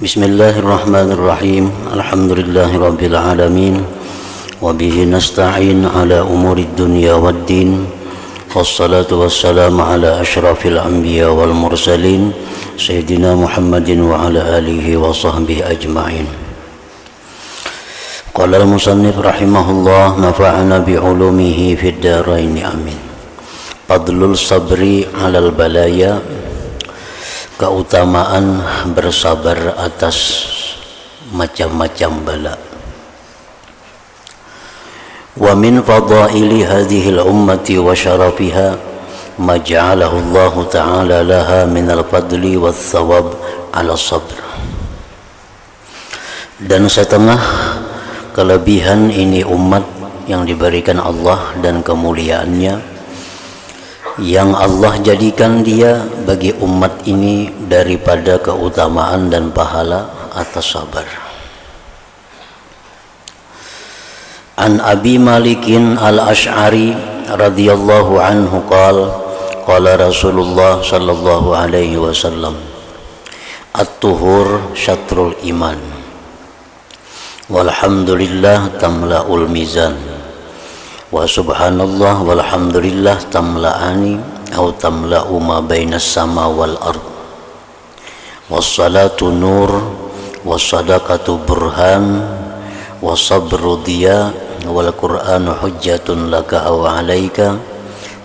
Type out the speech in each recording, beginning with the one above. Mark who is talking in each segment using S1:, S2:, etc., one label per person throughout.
S1: Bismillahirrahmanirrahim. Alhamdulillahirabbil alamin. Wa bihi nasta'in ala umurid dunya waddin. Wassalatu wassalamu ala asyrafil anbiya wal mursalin sayyidina Muhammadin wa ala alihi wa sahbihi ajma'in. Qala al-musannif rahimahullah nafa'ana bi ulumihi fid dharain amin. Fadlul sabri 'alal balaya, keutamaan bersabar atas macam-macam bala. Wa min fadaili hadhihi al-ummati wa syarafiha ma ja'alahu Allah ta'ala laha min al-fadli wath-thawab 'ala sabr. Dan setengah kelebihan ini umat yang diberikan Allah dan kemuliaannya, yang Allah jadikan dia bagi umat ini daripada keutamaan dan pahala atas sabar. An Abi Malikin al-Ash'ari radhiyallahu anhu qala Rasulullah sallallahu alaihi wasallam, at-tuhur syatrul iman, walhamdulillah tamla'ul mizan, wa subhanallah walhamdulillah tamla'ani atau tamla'u ma bainas sama wal ard. Wassalatu nur, wassadaqatu burhan, wasabru diya, wal qur'anu hujjatun laka aw alaika.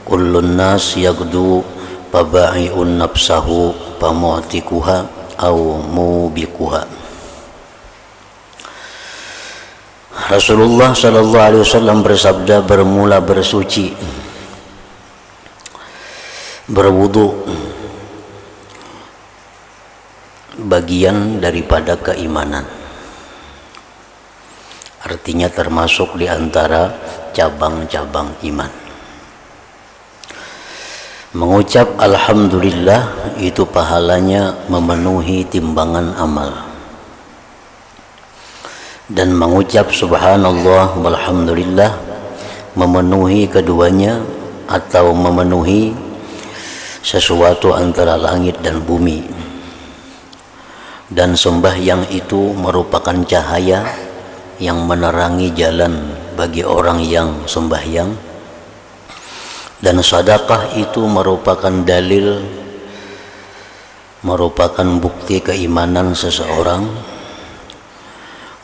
S1: Kullun nas yagdu paba'i'un nafsahu pamu'tikuha aw mubikuha. Rasulullah sallallahu alaihi wasallam bersabda, bermula bersuci, berwudu, bagian daripada keimanan. Artinya termasuk di antara cabang-cabang iman. Mengucap alhamdulillah itu pahalanya memenuhi timbangan amal. Dan mengucap subhanallah walhamdulillah memenuhi keduanya atau memenuhi sesuatu antara langit dan bumi. Dan sembahyang itu merupakan cahaya yang menerangi jalan bagi orang yang sembahyang. Dan sedekah itu merupakan dalil, merupakan bukti keimanan seseorang.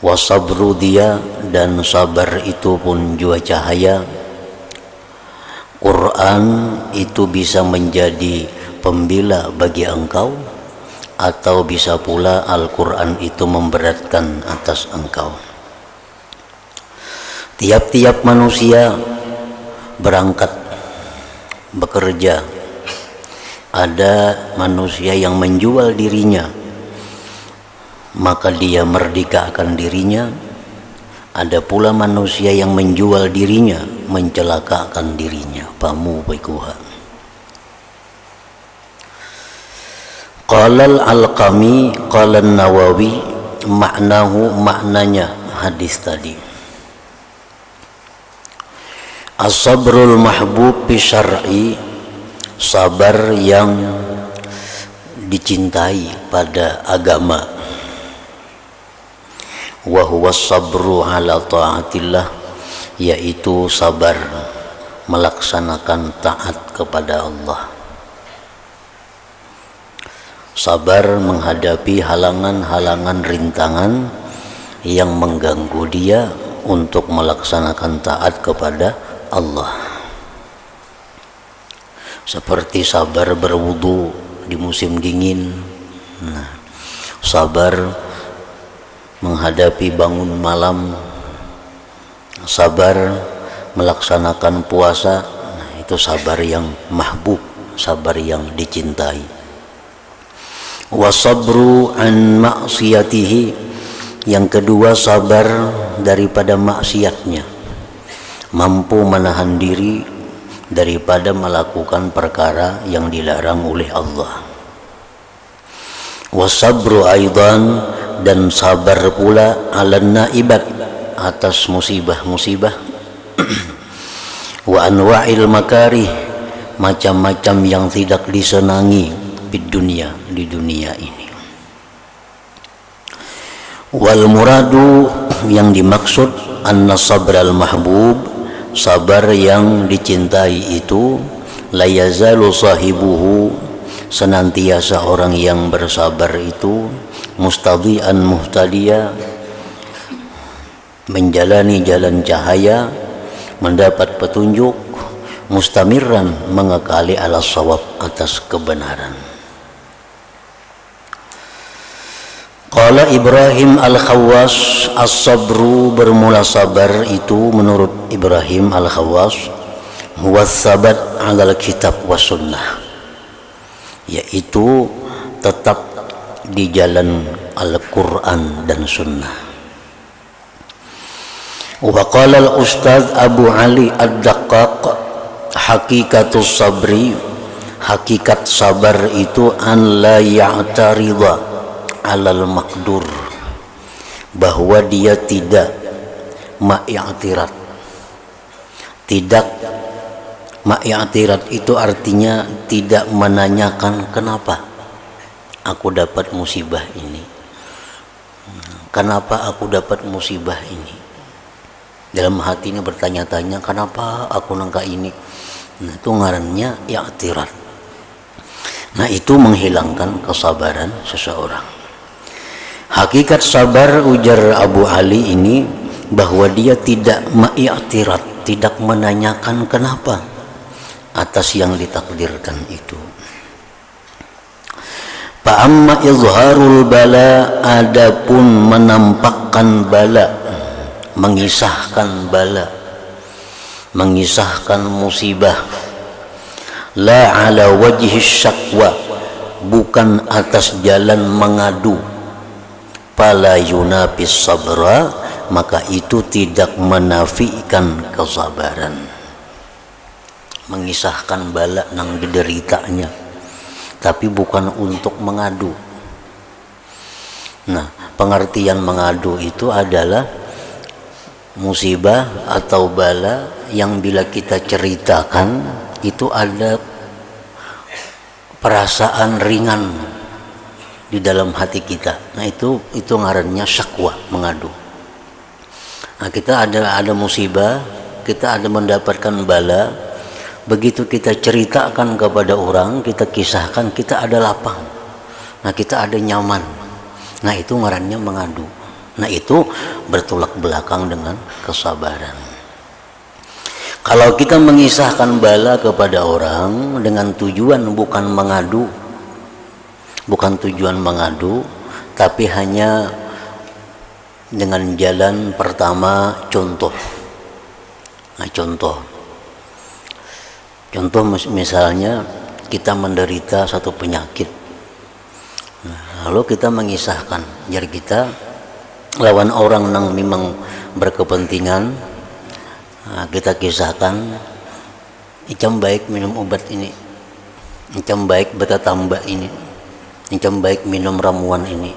S1: Wasabru dia, dan sabar itu pun juga cahaya. Quran itu bisa menjadi pembela bagi engkau, atau bisa pula Al-Quran itu memberatkan atas engkau. Tiap-tiap manusia berangkat bekerja. Ada manusia yang menjual dirinya, maka dia merdekakan dirinya. Ada pula manusia yang menjual dirinya, mencelakakan dirinya. Pamu baikuha. Qala al-Alqami qala an-Nawawi maknahu, maknanya hadis tadi. As-sabrul mahbub bi syar'i, sabar yang dicintai pada agama. Wa huwa sabru ala ta'atillah, yaitu sabar melaksanakan taat kepada Allah. Sabar menghadapi halangan-halangan, rintangan yang mengganggu dia untuk melaksanakan taat kepada Allah. Seperti sabar berwudu di musim dingin, sabar menghadapi bangun malam, sabar melaksanakan puasa. Itu sabar yang mahbub, sabar yang dicintai. Wasabru an maksiyatihi, yang kedua sabar daripada maksiatnya, mampu menahan diri daripada melakukan perkara yang dilarang oleh Allah. Wasabru aidan, dan sabar pula ala naibat, atas musibah-musibah. Wa anwa'il makarih, macam-macam yang tidak disenangi di dunia ini. Wal muradu, yang dimaksud, anna sabral mahbub, sabar yang dicintai itu, la yazalu sahibuhu, senantiasa orang yang bersabar itu, mustadhi'an muhtadiya, menjalani jalan cahaya, mendapat petunjuk, mustamirran, mengekali ala shawab, atas kebenaran. Qala Ibrahim al-Khawwas, as-sabru, bermula sabar itu menurut Ibrahim al-Khawwas, huwa sabat alal kitab wa sunnah, yaitu tetap di jalan Al-Quran dan sunnah. Wa qala al-Ustaz Abu Ali ad-Daqqaq, hakikatus sabri, hakikat sabar itu an la ya'tarida alal makdur, bahwa dia tidak ma'yatirat. Tidak ma'yatirat itu artinya tidak menanyakan kenapa aku dapat musibah ini, kenapa aku dapat musibah ini. Dalam hati ini bertanya-tanya, kenapa aku nangka ini. Nah, itu ngarannya i'tirat. Nah, itu menghilangkan kesabaran seseorang. Hakikat sabar, ujar Abu Ali ini, bahwa dia tidak ma'yatirat, tidak menanyakan kenapa atas yang ditakdirkan itu. Fa'amma izharul bala, adapun menampakkan bala, mengisahkan bala, mengisahkan musibah, la ala wajhi syakwa, bukan atas jalan mengadu, fala yunafis sabra, maka itu tidak menafikan kesabaran. Mengisahkan bala nang dideritanya, tapi bukan untuk mengadu. Nah, pengertian mengadu itu adalah musibah atau bala yang bila kita ceritakan itu ada perasaan ringan di dalam hati kita. Nah, itu ngarannya syakwa, mengadu. Nah, kita ada musibah, kita ada mendapatkan bala, begitu kita ceritakan kepada orang, kita kisahkan, kita ada lapang. Nah, kita ada nyaman. Nah, itu ngarannya mengadu. Nah, itu bertolak belakang dengan kesabaran. Kalau kita mengisahkan bala kepada orang dengan tujuan bukan mengadu, bukan tujuan mengadu, tapi hanya dengan jalan pertama contoh. Nah, contoh misalnya kita menderita satu penyakit. Nah, lalu kita mengisahkan, jadi kita lawan orang yang memang berkepentingan. Nah, kita kisahkan, icam baik minum obat ini, icam baik beta tambah ini, icam baik minum ramuan ini,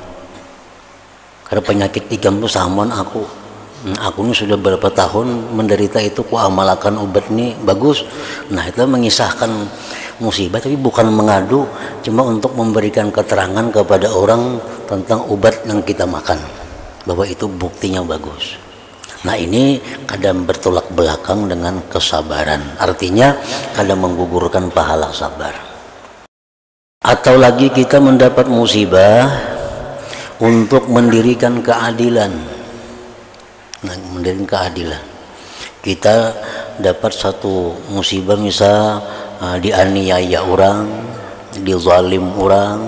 S1: karena penyakit ikam itu saman aku ini sudah berapa tahun menderita itu, ku amalkan obat ini bagus. Nah, itu mengisahkan musibah, tapi bukan mengadu, cuma untuk memberikan keterangan kepada orang tentang obat yang kita makan, bahwa itu buktinya bagus. Nah, ini kadang bertolak belakang dengan kesabaran, artinya kadang menggugurkan pahala sabar. Atau lagi kita mendapat musibah untuk mendirikan keadilan. Nah, mendirikan keadilan, kita dapat satu musibah, misal dianiaya orang, dizalim orang.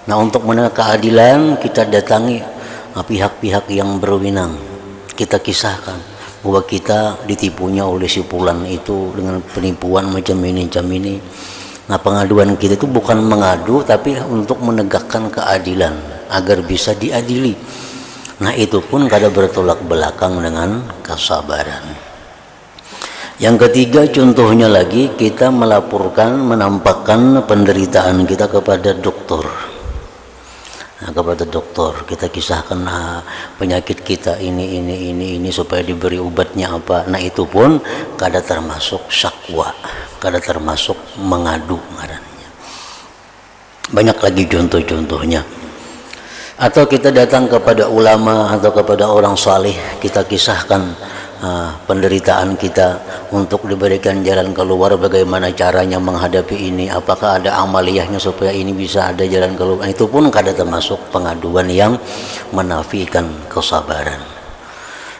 S1: Nah, untuk menegak keadilan kita datangi pihak-pihak yang berwenang, kita kisahkan bahwa kita ditipunya oleh si fulan itu dengan penipuan macam ini. Nah, pengaduan kita itu bukan mengadu, tapi untuk menegakkan keadilan agar bisa diadili. Nah, itu pun kadang bertolak belakang dengan kesabaran. Yang ketiga, contohnya lagi, kita melaporkan, menampakkan penderitaan kita kepada dokter. Nah, kepada dokter kita kisahkan, penyakit kita ini supaya diberi obatnya apa. Nah, itu pun kadang termasuk syakwa, kadang termasuk mengadu ngarannya. Banyak lagi contoh-contohnya. Atau kita datang kepada ulama atau kepada orang saleh, kita kisahkan penderitaan kita untuk diberikan jalan keluar, bagaimana caranya menghadapi ini, apakah ada amaliyahnya supaya ini bisa ada jalan keluar. Itu pun kadang termasuk pengaduan yang menafikan kesabaran.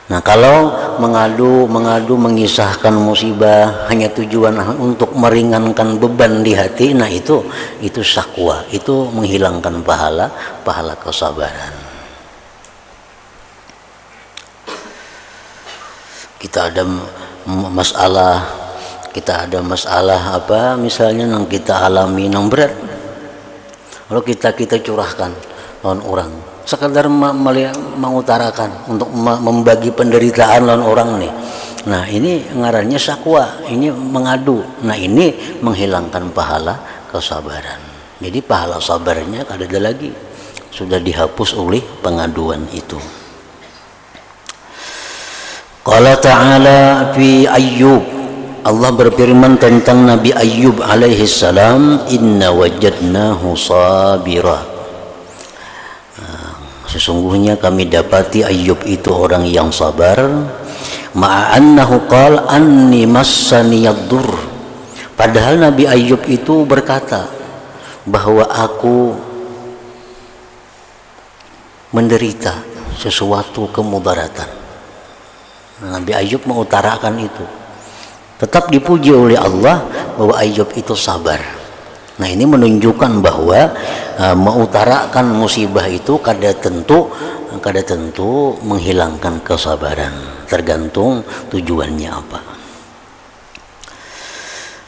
S1: Nah, kalau mengadu mengisahkan musibah hanya tujuan untuk meringankan beban di hati, nah itu syakwa, itu menghilangkan pahala kesabaran. Kita ada masalah apa misalnya yang kita alami yang berat, kalau kita curahkan lawan orang, sekadar mengutarakan untuk membagi penderitaan lawan orang nih. Nah, ini ngarannya syakwa, ini mengadu. Nah, ini menghilangkan pahala kesabaran. Jadi pahala sabarnya kada ada lagi, sudah dihapus oleh pengaduan itu. Qala ta'ala fi Ayyub, Allah berfirman tentang Nabi Ayyub alaihi salam, inna wajadnahu sabira. Sesungguhnya kami dapati Ayyub itu orang yang sabar. Ma'annahu qala anni massaniyad-dur. Padahal Nabi Ayyub itu berkata bahwa aku menderita sesuatu kemudaratan. Nabi Ayyub mengutarakan itu. Tetap dipuji oleh Allah bahwa Ayyub itu sabar. Nah, ini menunjukkan bahwa mengutarakan musibah itu kada tentu menghilangkan kesabaran, tergantung tujuannya apa.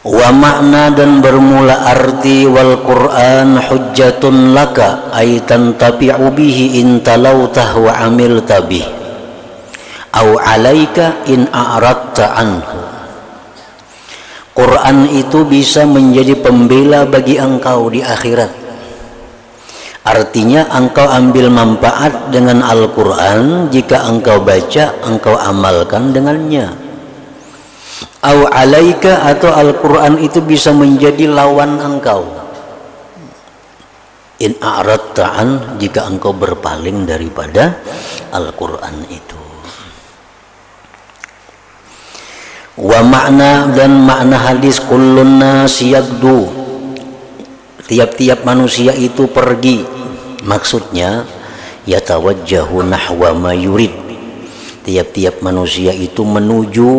S1: Wa makna dan bermula arti wal Quran hujjatun laka ay tantafi'u bihi in talautah wa amilta bih au alaika in a'radta anhu. Quran itu bisa menjadi pembela bagi engkau di akhirat. Artinya engkau ambil manfaat dengan Al-Quran jika engkau baca, engkau amalkan dengannya. Au alaika, atau Al-Quran itu bisa menjadi lawan engkau. In a'radta an, jika engkau berpaling daripada Al-Quran itu. Wa makna dan makna hadis kullun nas yagdu, tiap-tiap manusia itu pergi, maksudnya yatawajjahu nahwa ma yurid, tiap-tiap manusia itu menuju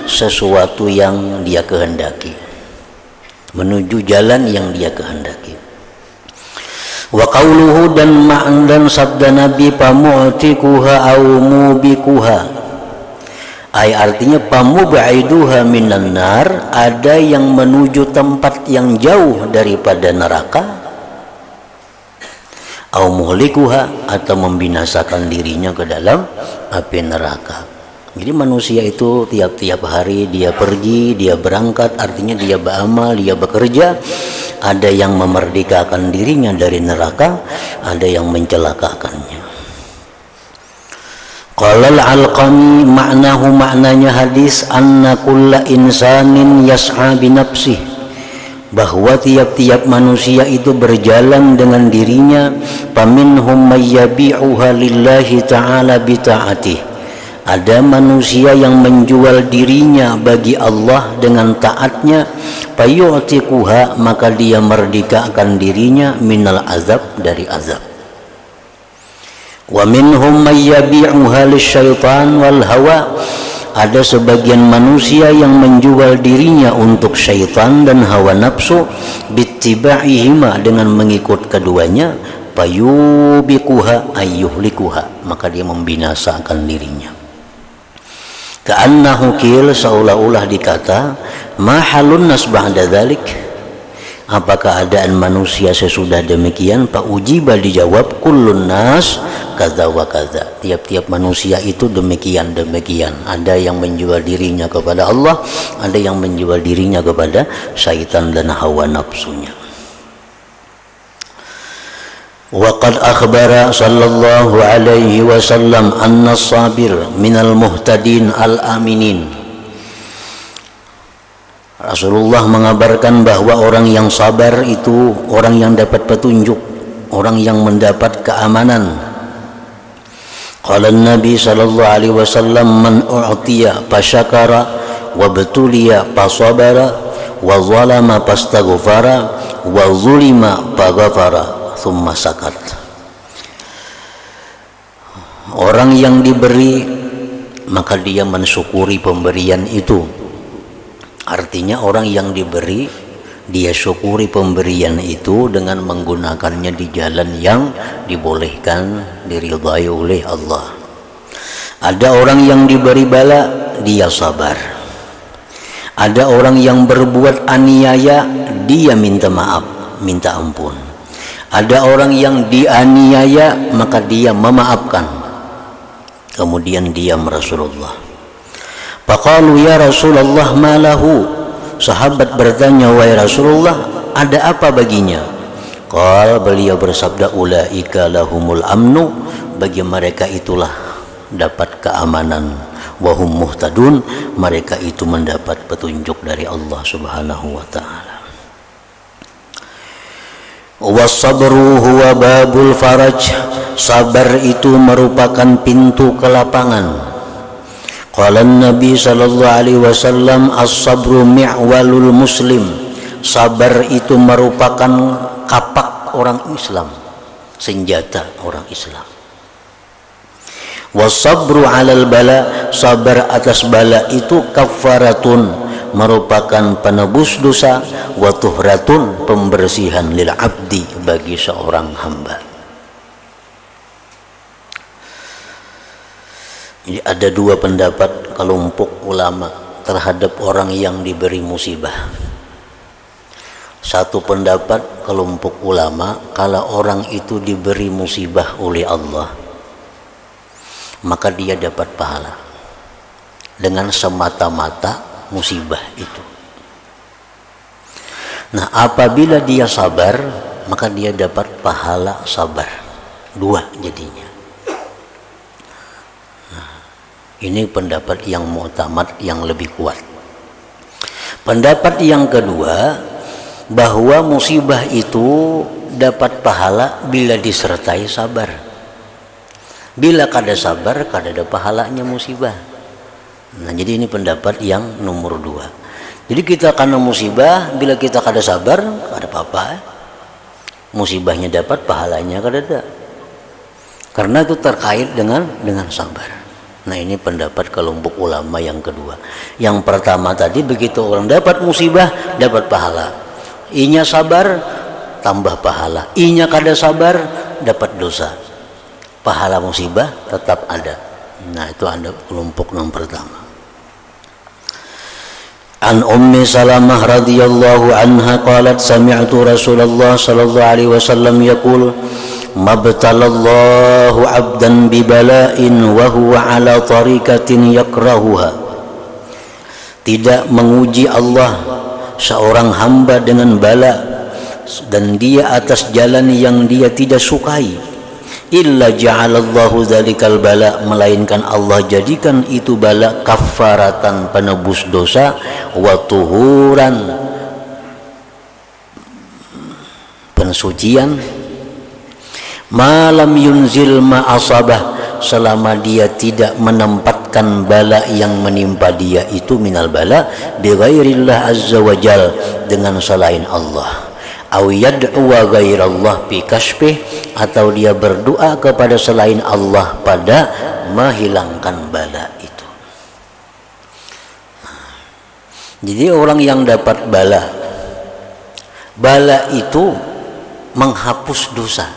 S1: sesuatu yang dia kehendaki, menuju jalan yang dia kehendaki. Wa qauluhu dan sabda Nabi pamu'tikuha au mubikuha, artinya pamubaiduha minan nar, ada yang menuju tempat yang jauh daripada neraka, au muhlikuha, atau membinasakan dirinya ke dalam api neraka. Jadi manusia itu tiap-tiap hari dia pergi, dia berangkat, artinya dia beramal, dia bekerja. Ada yang memerdekakan dirinya dari neraka, ada yang mencelakakannya. Qala al-Alqami maknahu, maknanya hadis, anna kulla insanin yas'a binafsih, bahwa tiap-tiap manusia itu berjalan dengan dirinya. Faminhum mayyabi'uha lillahi ta'ala bita'atih, ada manusia yang menjual dirinya bagi Allah dengan taatnya. Fayu'tiquha, maka dia merdekakan dirinya minal azab, dari azab. Wa minhum may yabi'uha lisyaitan wal hawa, ada sebagian manusia yang menjual dirinya untuk syaitan dan hawa nafsu, bittiba'ihima, dengan mengikut keduanya. Fayubiquha ayyuhlikuha, maka dia membinasakan dirinya. Ka'annahu qil, seolah-olah dikata, ma halun nas ba'da dzalik, apakah keadaan manusia sesudah demikian? Pak ujiba, dijawab, kullun nas kaza wa kaza, tiap-tiap manusia itu demikian. Ada yang menjual dirinya kepada Allah, ada yang menjual dirinya kepada syaitan dan hawa nafsunya. Wa qad akhbara sallallahu alaihi wasallam anna as-sabir minal muhtadin al-aminin. Rasulullah mengabarkan bahwa orang yang sabar itu orang yang dapat petunjuk, orang yang mendapat keamanan. Qala Nabi sallallahu alaihi wasallam, man u'tiya fasyakara wa btuliya fasabara wa zalama fastaghfara wa zulima faghafara thumma sakat. Orang yang diberi maka dia mensyukuri pemberian itu. Artinya orang yang diberi dia syukuri pemberian itu dengan menggunakannya di jalan yang dibolehkan, diridhai oleh Allah. Ada orang yang diberi bala, dia sabar. Ada orang yang berbuat aniaya, dia minta maaf, minta ampun. Ada orang yang dianiaya, maka dia memaafkan. Kemudian diam Rasulullah. Faqalu ya Rasulullah ma lahu. Sahabat bertanya, wahai Rasulullah, ada apa baginya? Qala, beliau bersabda, ulaika lahumul amnu, bagi mereka itulah dapat keamanan. Wahum muhtadun, mereka itu mendapat petunjuk dari Allah Subhanahu wa taala. Wasabru huwa babul faraj, sabar itu merupakan pintu kelapangan. Qala Nabi sallallahu alaihi wasallam, as-sabru mi'walul muslim, sabar itu merupakan kapak orang Islam, senjata orang Islam. Wasabru 'alal bala, sabar atas bala itu kafaratun, merupakan penebus dosa, wa tuhratun, pembersihan lil abdi, bagi seorang hamba. Jadi ada dua pendapat kelompok ulama terhadap orang yang diberi musibah. Satu pendapat kelompok ulama, kalau orang itu diberi musibah oleh Allah, maka dia dapat pahala dengan semata-mata musibah itu. Nah, apabila dia sabar, maka dia dapat pahala sabar. Dua jadinya. Ini pendapat yang mu'tamad, yang lebih kuat. Pendapat yang kedua, bahwa musibah itu dapat pahala bila disertai sabar. Bila kada sabar, kada ada pahalanya musibah. Nah, jadi ini pendapat yang nomor dua. Jadi kita kena musibah, bila kita kada sabar, kada apa-apa. Musibahnya dapat, pahalanya kada ada. Karena itu terkait dengan sabar. Nah, ini pendapat kelompok ulama yang kedua. Yang pertama tadi, begitu orang dapat musibah, dapat pahala. Inya sabar, tambah pahala. Inya kada sabar, dapat dosa. Pahala musibah tetap ada. Nah, itu ada kelompok yang pertama. An Ummi Salamah radhiyallahu anha qalat, sami'tu Rasulullah sallallahu alaihi wasallam yaqul, mabtalallahu abdan bibala'in wa huwa ala tariqatin yakrahuha. Tidak menguji Allah seorang hamba dengan bala dan dia atas jalan yang dia tidak sukai, illa ja'alallahu dzalikal bala, melainkan Allah jadikan itu bala kafaratan, penebus dosa, wa tuhuran, pensucian, malam yunzil ma'asabah, selama dia tidak menempatkan bala yang menimpa dia itu minal bala bi ghairillah azza wa jal, dengan selain Allah. Aw yad'u wa ghairallah bi kasbih, atau dia berdoa kepada selain Allah pada menghilangkan bala itu. Jadi orang yang dapat bala itu menghapus dosa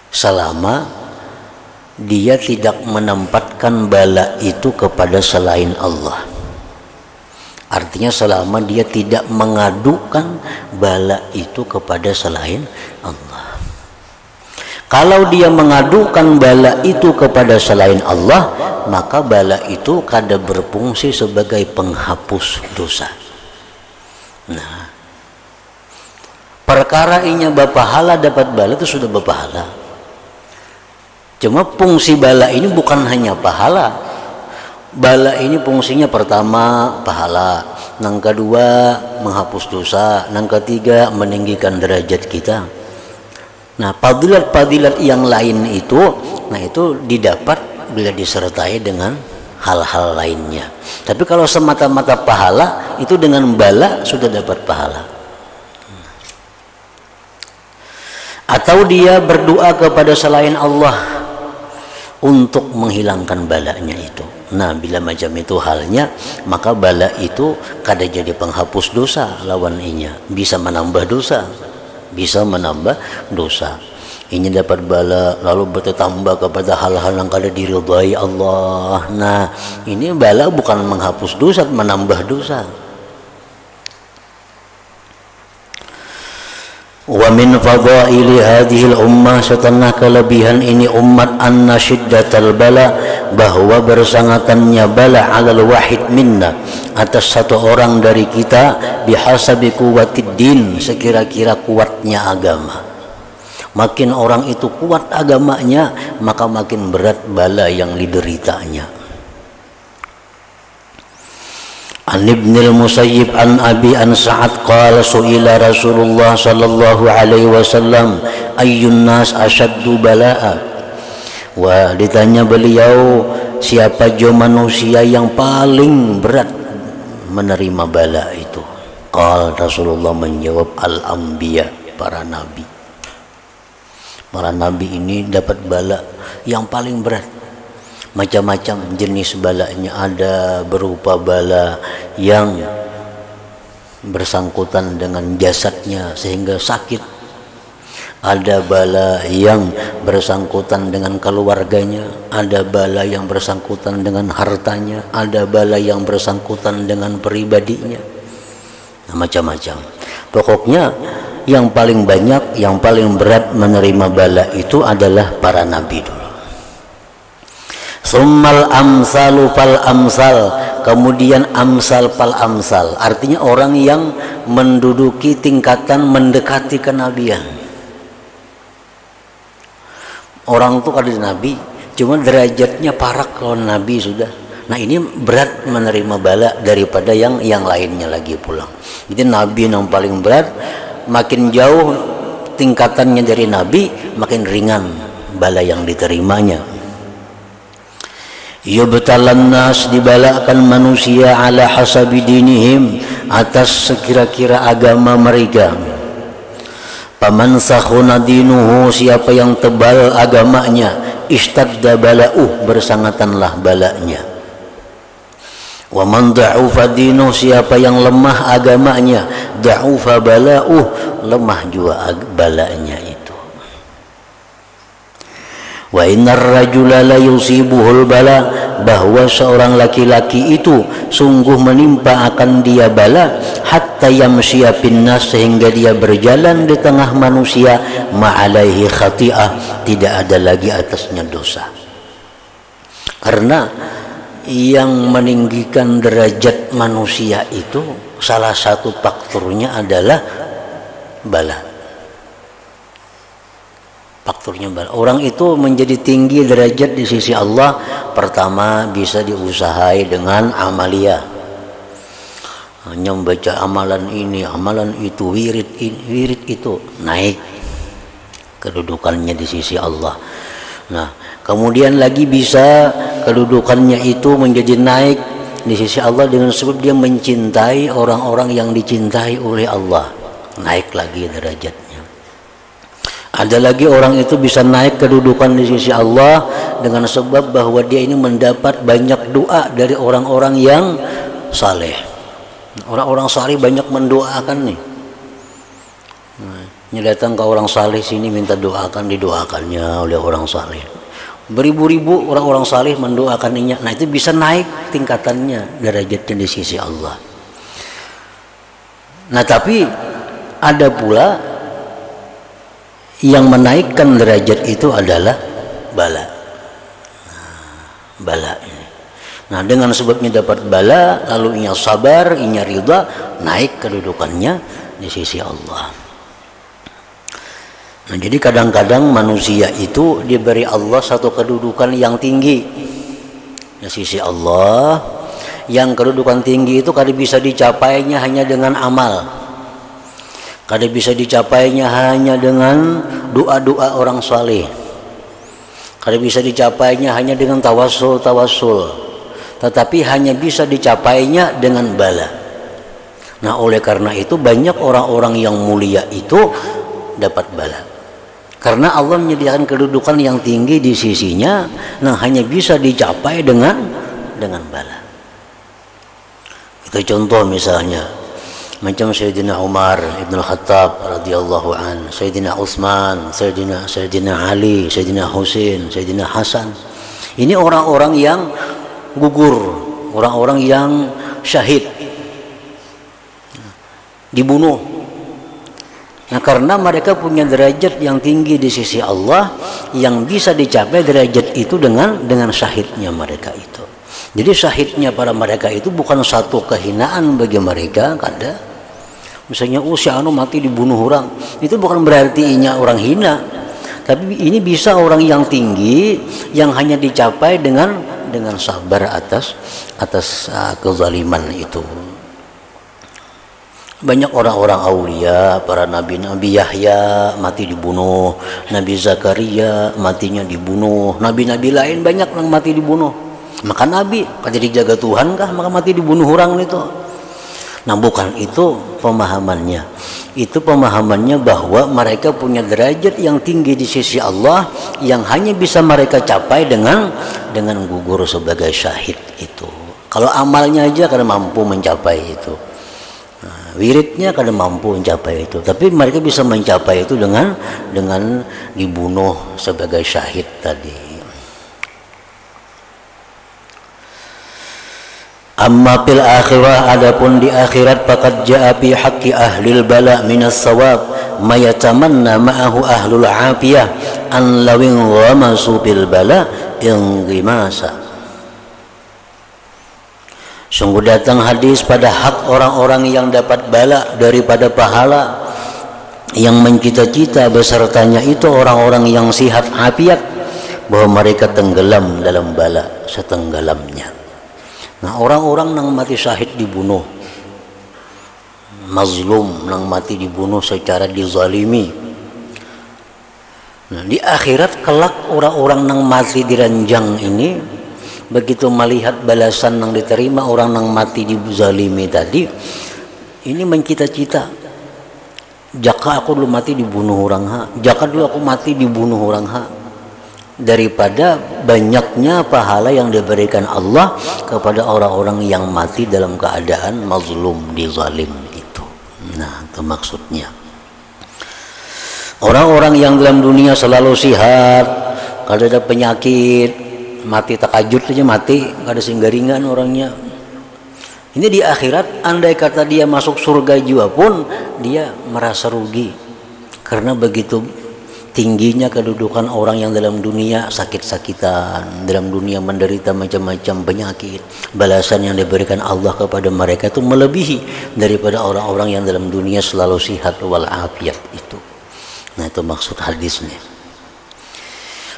S1: selama dia tidak menempatkan bala itu kepada selain Allah. Artinya selama dia tidak mengadukan bala itu kepada selain Allah. Kalau dia mengadukan bala itu kepada selain Allah, maka bala itu kada berfungsi sebagai penghapus dosa. Nah, perkara inya berpahala dapat bala itu sudah berpahala. Cuma fungsi bala ini bukan hanya pahala. Bala ini fungsinya pertama pahala, Yang kedua menghapus dosa, yang ketiga meninggikan derajat kita. Nah, fadilat-fadilat yang lain itu, nah itu didapat bila disertai dengan hal-hal lainnya. Tapi kalau semata-mata pahala, itu dengan bala sudah dapat pahala. Atau dia berdoa kepada selain Allah untuk menghilangkan balanya itu. Nah, bila macam itu halnya, maka bala itu kada jadi penghapus dosa lawan inya, bisa menambah dosa, bisa menambah dosa. Ini dapat bala lalu bertambah kepada hal-hal yang kada diridhai Allah. Nah, ini bala bukan menghapus dosa, menambah dosa. Wa min fadaili hadhil ummah, setengah kelebihan ini umat, anna syiddatal bala, bahwa bersangatannya bala alal wahid minna, atas satu orang dari kita, bihasabi quwwatid din, sekira-kira kuatnya agama. Makin orang itu kuat agamanya, maka makin berat bala yang dideritanya. An Ibnil Musayyib an Abi an Sa'ad qala su'ila Rasulullah sallallahu alaihi wasallam ayyun nas asyaddu bala'a. Wah, ditanya beliau, siapa jo manusia yang paling berat menerima bala itu? Qala Rasulullah menjawab, al-anbiya, para nabi. Para nabi ini dapat bala yang paling berat. Macam-macam jenis balanya, ada berupa bala yang bersangkutan dengan jasadnya sehingga sakit, ada bala yang bersangkutan dengan keluarganya, ada bala yang bersangkutan dengan hartanya, ada bala yang bersangkutan dengan pribadinya. Nah, macam-macam. Pokoknya yang paling banyak, yang paling berat menerima bala itu adalah para nabi dulu. Summal amsalu fal amsal, kemudian amsal fal amsal, artinya orang yang menduduki tingkatan mendekati kenabian. Orang itu ada nabi, cuma derajatnya parak lawan nabi sudah. Nah, ini berat menerima bala daripada yang lainnya lagi pulang. Jadi nabi yang paling berat, makin jauh tingkatannya dari nabi, makin ringan bala yang diterimanya. Yubtalan nas, dibalakan manusia ala hasabi dinihim, atas sekira-kira agama mereka. Paman sakhuna dinuhu, siapa yang tebal agamanya, istadda bala'uh, bersangatanlah balanya. Wa man da'ufa dinuh, siapa yang lemah agamanya, da'ufa bala'uh, lemah juga balanya itu. Wa innar rajula la yusibuhul bala, bahwa seorang laki-laki itu sungguh menimpa akan dia bala, hatta yamshiya pinnas, sehingga dia berjalan di tengah manusia, ma'alaihi khati'ah, tidak ada lagi atasnya dosa. Karena yang meninggikan derajat manusia itu salah satu faktornya adalah bala. Faktornya bala. Orang itu menjadi tinggi derajat di sisi Allah, pertama bisa diusahai dengan amalia. Hanya membaca amalan ini, amalan itu, wirid ini, wirid itu, naik kedudukannya di sisi Allah. Nah, kemudian lagi bisa kedudukannya itu menjadi naik di sisi Allah dengan sebab dia mencintai orang-orang yang dicintai oleh Allah, naik lagi derajatnya. Ada lagi orang itu bisa naik kedudukan di sisi Allah dengan sebab bahwa dia ini mendapat banyak doa dari orang-orang yang saleh. Orang-orang saleh banyak mendoakan nih. Ini datang ke orang saleh sini minta doakan, didoakannya oleh orang saleh. Beribu-ribu orang-orang saleh mendoakaninya. Nah, itu bisa naik tingkatannya, derajatnya di sisi Allah. Nah, tapi ada pula yang menaikkan derajat itu adalah bala. Bala ini. Nah, dengan sebabnya dapat bala, lalu inya sabar, inya ridha, naik kedudukannya di sisi Allah. Nah, jadi kadang-kadang manusia itu diberi Allah satu kedudukan yang tinggi di sisi Allah, yang kedudukan tinggi itu kada bisa dicapainya hanya dengan amal, kada bisa dicapainya hanya dengan doa-doa orang saleh, kada bisa dicapainya hanya dengan tawassul, tetapi hanya bisa dicapainya dengan bala. Nah, oleh karena itu banyak orang-orang yang mulia itu dapat bala, karena Allah menyediakan kedudukan yang tinggi di sisinya. Nah, hanya bisa dicapai dengan bala. Itu contoh misalnya macam Sayyidina Umar Ibn Khattab radhiyallahu an, Sayyidina Utsman, Sayyidina Ali, Sayyidina Husain, Sayyidina Hasan. Ini orang-orang yang gugur, orang-orang yang syahid, dibunuh. Nah, karena mereka punya derajat yang tinggi di sisi Allah, yang bisa dicapai derajat itu dengan syahidnya mereka itu. Jadi syahidnya para mereka itu bukan satu kehinaan bagi mereka, kada. Misalnya si anu mati dibunuh orang, itu bukan berarti inya orang hina. Tapi ini bisa orang yang tinggi yang hanya dicapai dengan sabar atas kezaliman itu. Banyak orang-orang aulia, para nabi Yahya mati dibunuh, Nabi Zakaria matinya dibunuh, nabi-nabi lain banyak yang mati dibunuh. Maka nabi kada dijaga Tuhan kah maka mati dibunuh orang itu. Nah, bukan itu pemahamannya. Itu pemahamannya bahwa mereka punya derajat yang tinggi di sisi Allah yang hanya bisa mereka capai dengan gugur sebagai syahid itu. Kalau amalnya aja kada mampu mencapai itu. Nah, wiridnya kada mampu mencapai itu, tapi mereka bisa mencapai itu dengan dibunuh sebagai syahid tadi. Amma fil akhirah, adapun di akhirat, faqad jaa fi haqqi ahlil bala minas sawab ma yatamanna ma'ahu ahlul afiyah an lawin ghamasu bil bala inghimasa. Sungguh datang hadis pada hak orang-orang yang dapat bala daripada pahala, yang mencita-cita besertanya itu orang-orang yang sihat afiat, bahwa mereka tenggelam dalam bala setenggelamnya. Nah, orang-orang nang mati syahid dibunuh, mazlum nang mati dibunuh secara dizalimi. Nah, di akhirat kelak orang-orang nang mati diranjang ini begitu melihat balasan yang diterima orang nang mati dizalimi tadi, ini mencita-cita, jaka aku dulu mati dibunuh orang ha, jaka dulu aku mati dibunuh orang ha, daripada banyaknya pahala yang diberikan Allah kepada orang-orang yang mati dalam keadaan mazlum, dizalim itu. Nah, itu maksudnya. Orang-orang yang dalam dunia selalu sihat, kalau ada penyakit, mati takajud aja mati, kada singgaringan orangnya. Ini di akhirat, andai kata dia masuk surga juga pun dia merasa rugi, karena begitu tingginya kedudukan orang yang dalam dunia sakit-sakitan, dalam dunia menderita macam-macam penyakit. Balasan yang diberikan Allah kepada mereka itu melebihi daripada orang-orang yang dalam dunia selalu sihat walafiat itu. Nah, itu maksud hadisnya.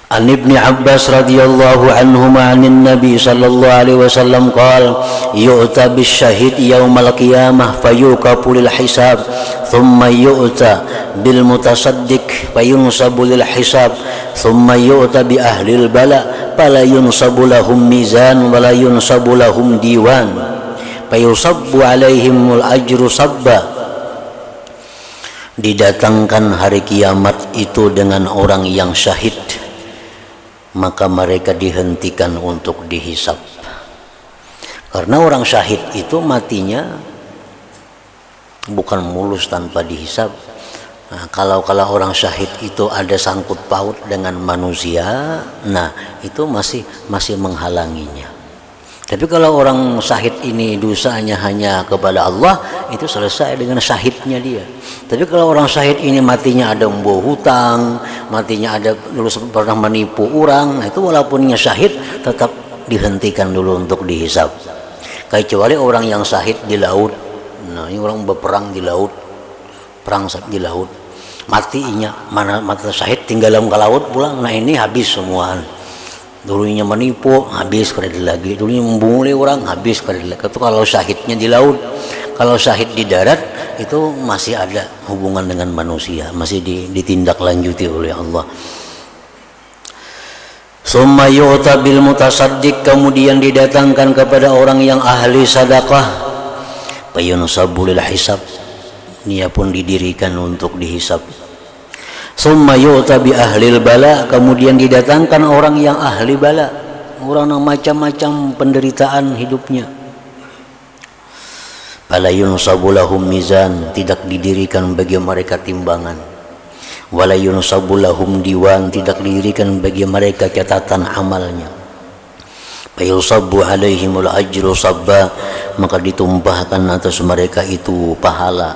S1: An Ibnu Abbas radhiyallahu anhuma 'anil Nabi sallallahu alaihi wasallam qala yu'ta bisyahid yaumal qiyamah fayuqafu lil hisab thumma yu'ta bil mutasaddiq fayunsabu lil hisab thumma yu'ta bi ahlil bala fala yunsabu lahum mizan wala yunsabu lahum diwan fayusabbu alaihimul ajru sabba. Didatangkan hari kiamat itu dengan orang yang syahid, maka mereka dihentikan untuk dihisab. Karena orang syahid itu matinya bukan mulus tanpa dihisab. Nah, kalau orang syahid itu ada sangkut paut dengan manusia, nah itu masih menghalanginya. Tapi kalau orang syahid ini dosanya hanya kepada Allah, itu selesai dengan syahidnya dia. Tapi kalau orang syahid ini matinya ada membawa hutang, matinya ada dulu pernah menipu orang, nah itu walaupunnya syahid tetap dihentikan dulu untuk dihisab. Kecuali orang yang syahid di laut. Nah, ini orang berperang di laut, perang di laut, matinya mana mata syahid tinggal dalam ke laut pulang. Nah, ini habis semua. Dulunya menipu, habis kredit lagi. Dulunya membunguli orang, habis kredit lagi. Itu kalau syahidnya di laut. Kalau syahid di darat, itu masih ada hubungan dengan manusia, masih ditindaklanjuti oleh Allah. Summa yu'ta bil mutasaddiq, kemudian didatangkan kepada orang yang ahli sedekah, fayunsabu lil hisab, dia pun didirikan untuk dihisab. Summa yu'ta bi ahlil bala, kemudian didatangkan orang yang ahli bala, orang yang macam-macam penderitaan hidupnya. Fala yunsabu lahum mizan, tidak didirikan bagi mereka timbangan. Wala yunsabu lahum diwan, tidak didirikan bagi mereka catatan amalnya. Fayusabbu alaihimul ajru sabba, maka ditumpahkan atas mereka itu pahala.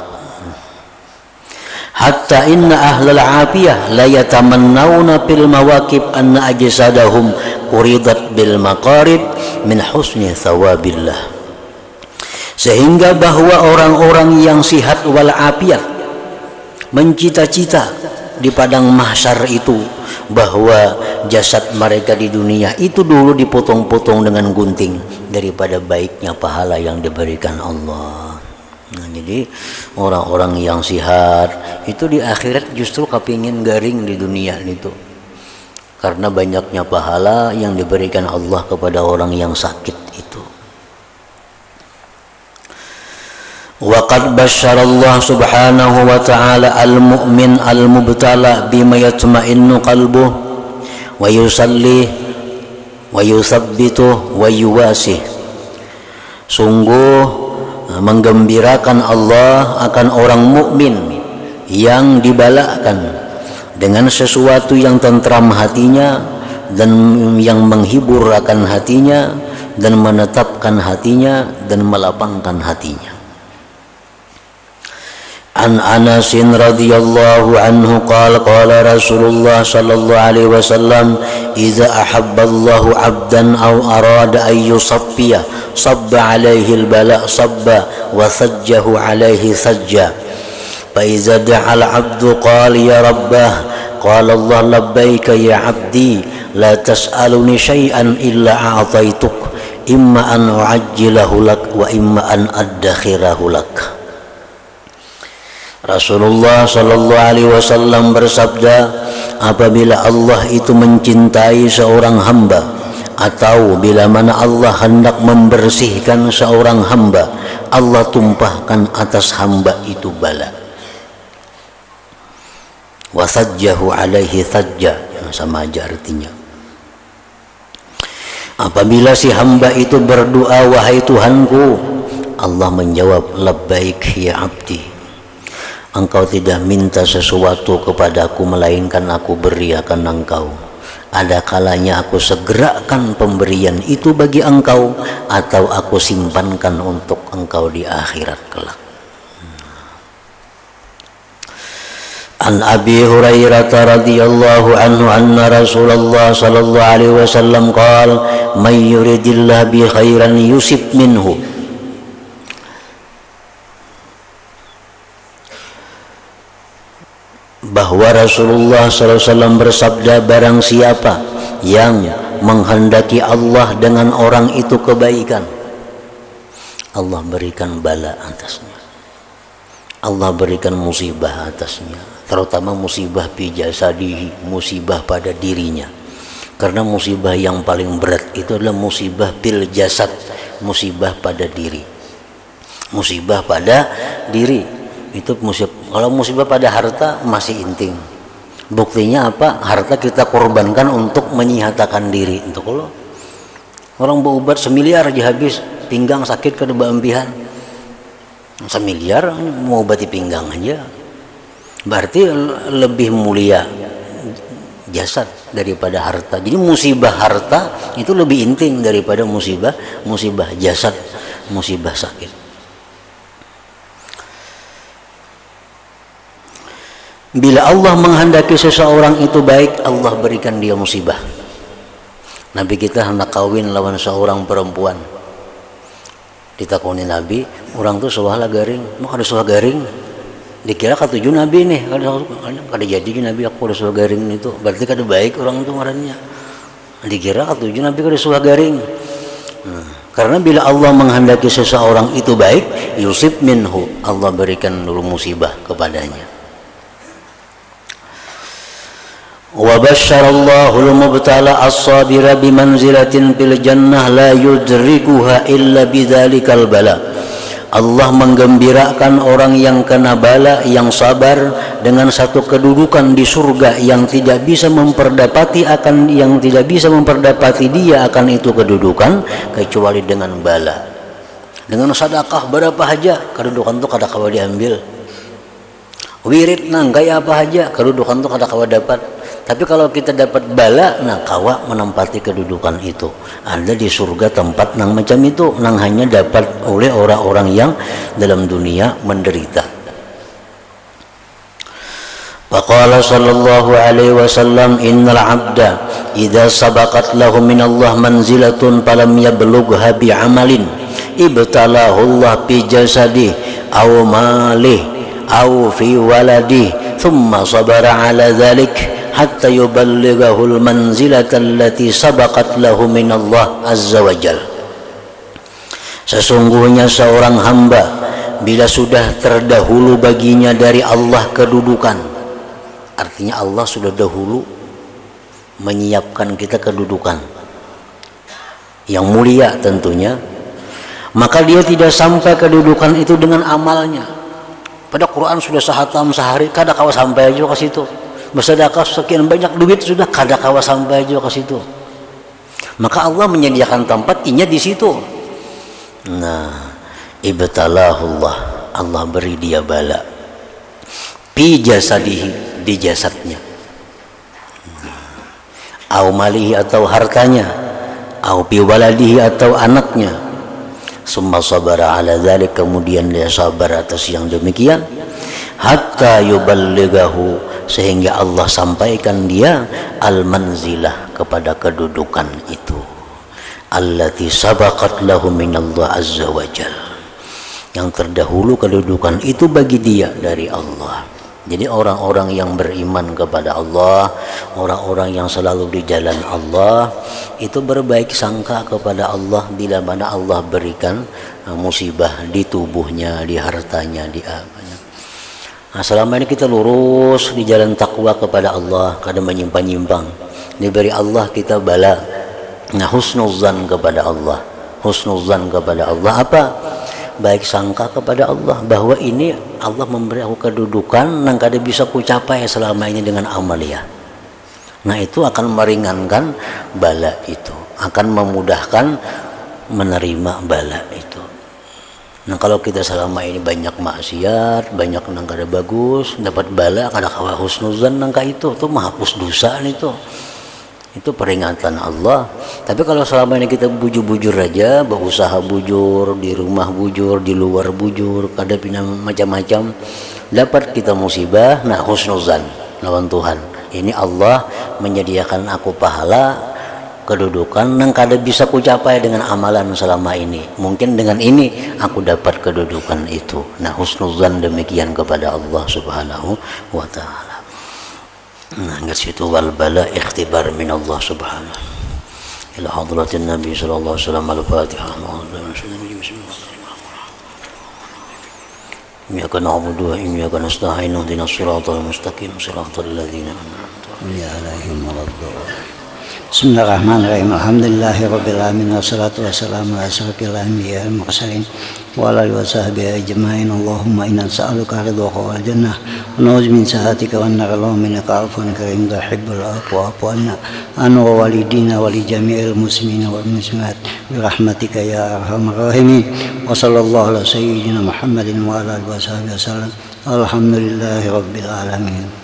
S1: Hatta inna ahlal afiyah la yatamannawna fil mawaqib anna ajsadahum quridat bil maqarib min husni thawabillah. Sehingga bahwa orang-orang yang sihat wal afiat mencita-cita di padang mahsyar itu bahwa jasad mereka di dunia itu dulu dipotong-potong dengan gunting daripada baiknya pahala yang diberikan Allah. Nah, jadi orang-orang yang sihat itu di akhirat justru kepingin garing di dunia itu, karena banyaknya pahala yang diberikan Allah kepada orang yang sakit itu. Waqad basyarallahu subhanahu wa ta'ala al-mu'min al-mubtala bima yatma'innu qalbuh wa yusalli wa yuthabbitu wa yuwasih. Sungguh menggembirakan Allah akan orang mukmin yang dibalakan dengan sesuatu yang tentram hatinya dan yang menghibur akan hatinya dan menetapkan hatinya dan melapangkan hatinya. An Anas radhiyallahu anhu qala qala Rasulullah sallallahu alaihi wasallam idza ahabballahu 'abdan aw arada an yusaffiya sabba alaihi al-bala sabba wa sajjahu alaihi sajja fa idza da'a al-'abdu qala ya rabbah qala Allah labbaika ya 'abdi la tas'aluni syai'an illa a'taituk imma an u'ajjilahu lak wa imma an addakhirahu lak. Rasulullah sallallahu alaihi wasallam bersabda, apabila Allah itu mencintai seorang hamba atau bila mana Allah hendak membersihkan seorang hamba, Allah tumpahkan atas hamba itu bala. Wasajjahu alaihi sajja, sama aja artinya. Apabila si hamba itu berdoa, wahai Tuhanku, Allah menjawab, labbaik ya abdi, engkau tidak minta sesuatu kepadaku melainkan aku beri akan engkau. Ada kalanya aku segerakan pemberian itu bagi engkau atau aku simpankan untuk engkau di akhirat kelak. An Abi Hurairah radhiyallahu anhu anna Rasulullah sallallahu alaihi wasallam qala may yuridillahu bi khairan yusib minhu. Bahwa Rasulullah SAW bersabda, barang siapa yang menghendaki Allah dengan orang itu kebaikan, Allah berikan bala atasnya, Allah berikan musibah atasnya, terutama musibah fi jasadihi, musibah pada dirinya. Karena musibah yang paling berat itu adalah musibah fil jasad, musibah pada diri. Musibah pada diri itu musibah. Kalau musibah pada harta masih intim. Buktinya apa? Harta kita korbankan untuk menyihatakan diri. Untuk kalau orang berobat 1 miliar aja habis, pinggang sakit ke empihan, 1 miliar mau obati pinggang aja. Berarti lebih mulia jasad daripada harta. Jadi musibah harta itu lebih intim daripada musibah jasad, musibah sakit. Bila Allah menghendaki seseorang itu baik, Allah berikan dia musibah. Nabi kita hendak kawin lawan seorang perempuan. Ditakoni Nabi, orang tuh soalnya garing, mau kada soal garing. Dikira katuju Nabi nih, kada jadi Nabi aku ada soal garing itu. Berarti kada baik orang itu ngarannya. Dikira ketujuh Nabi kada suah garing. Karena bila Allah menghendaki seseorang itu baik, yusib minhu, Allah berikan dulu musibah kepadanya. Wa basyarallahu al-mubtala as-sabira bimanzilatin fil jannah la yudrikuha illa bidzalikal bala. Allah menggembirakan orang yang kena bala, yang sabar dengan satu kedudukan di surga yang tidak bisa memperdapati dia akan itu kedudukan kecuali dengan bala. Dengan sedekah berapa aja kedudukan itu kada kawa diambil. Wirid nang kayak apa aja kedudukan itu kada kawa dapat. Tapi kalau kita dapat bala, nah kawa menempati kedudukan itu. Ada di surga tempat nang macam itu, nang hanya dapat oleh orang-orang yang dalam dunia menderita. Faqala sallallahu alaihi wasallam, innal abda idza sabaqat lahu min Allah manzilatun falam yablugha bi amalin ibtalahu Allah bi jasadi aw malih aw fi waladi thumma sabara ala dhalik hatta yuballighahul manzilata allati sabaqat lahu min Allah azza wa jal. Sesungguhnya seorang hamba bila sudah terdahulu baginya dari Allah kedudukan, artinya Allah sudah dahulu menyiapkan kita kedudukan yang mulia tentunya, maka dia tidak sampai kedudukan itu dengan amalnya. Pada Quran sudah sehatam sehari kada kawa sampai aja ke situ. Bersedekah sekian banyak duit sudah kada kawa sampai aja ke situ. Maka Allah menyediakan tempat inya di situ. Nah, ibtalahullah, Allah beri dia bala. Pi jasadihi, di jasadnya. Au malihi atau hartanya, au pi waladihi atau anaknya. Summa sabara ala dzalik, kemudian dia sabar atas yang demikian. Hatta yuballighahu, sehingga Allah sampaikan dia al-manzilah, kepada kedudukan itu, allati sabaqat lahu minallah azza wa jal, yang terdahulu kedudukan itu bagi dia dari Allah. Jadi orang-orang yang beriman kepada Allah, orang-orang yang selalu di jalan Allah, itu berbaik sangka kepada Allah bila mana Allah berikan musibah di tubuhnya, di hartanya, di apanya. Nah, selama ini kita lurus di jalan takwa kepada Allah, kada menyimpang-nyimpang, diberi Allah kita bala. Nah, husnuzan kepada Allah, husnuzan kepada Allah apa? Baik sangka kepada Allah bahwa ini Allah memberi aku kedudukan yang kada bisa kucapai selama ini dengan amalia. Nah, itu akan meringankan bala itu, akan memudahkan menerima bala itu. Nah, kalau kita selama ini banyak maksiat, banyak nang kada bagus, dapat bala kada kawa husnuzan nangka itu tuh menghapus dosa itu. Itu peringatan Allah. Tapi kalau selama ini kita bujur-bujur aja, berusaha bujur, di rumah bujur, di luar bujur, kada pina macam-macam, dapat kita musibah. Nah, husnuzan lawan Tuhan. Ini Allah menyediakan aku pahala, kedudukan yang kada bisa kucapai dengan amalan selama ini. Mungkin dengan ini aku dapat kedudukan itu. Nah, husnuzan demikian kepada Allah subhanahu wa ta'ala. Nah, enggak situ wal bala ikhtibar min Allah subhanahu ila hadratin Nabi sallallahu alaihi wasallam. Al-Fatihah. Iyyaka na'budu wa iyyaka nasta'in. Ihdinas siratal mustaqim, siratal ladzina an'amta alaihim waladdallin. Bismillahirrahmanirrahim. Alhamdulillahirabbil alamin wassalatu wassalamu ala asyrofil anbiya'i wal mursalin wa ala alihi washabbihi ajmain. Allahumma inna nas'aluka ridhaka wal jannah wa na'udzu min sakhatika wan nar. Allahumma innaka 'afuwun karim tuhibbul 'afwa fa'fu 'anna wa walidina wa li jami'il muslimina wal muslimat bi rahmatika ya arhamar rahimin. Wa sallallahu ala sayyidina Muhammadin wa ala alihi washabbihi wasallam. Alhamdulillahirabbil alamin.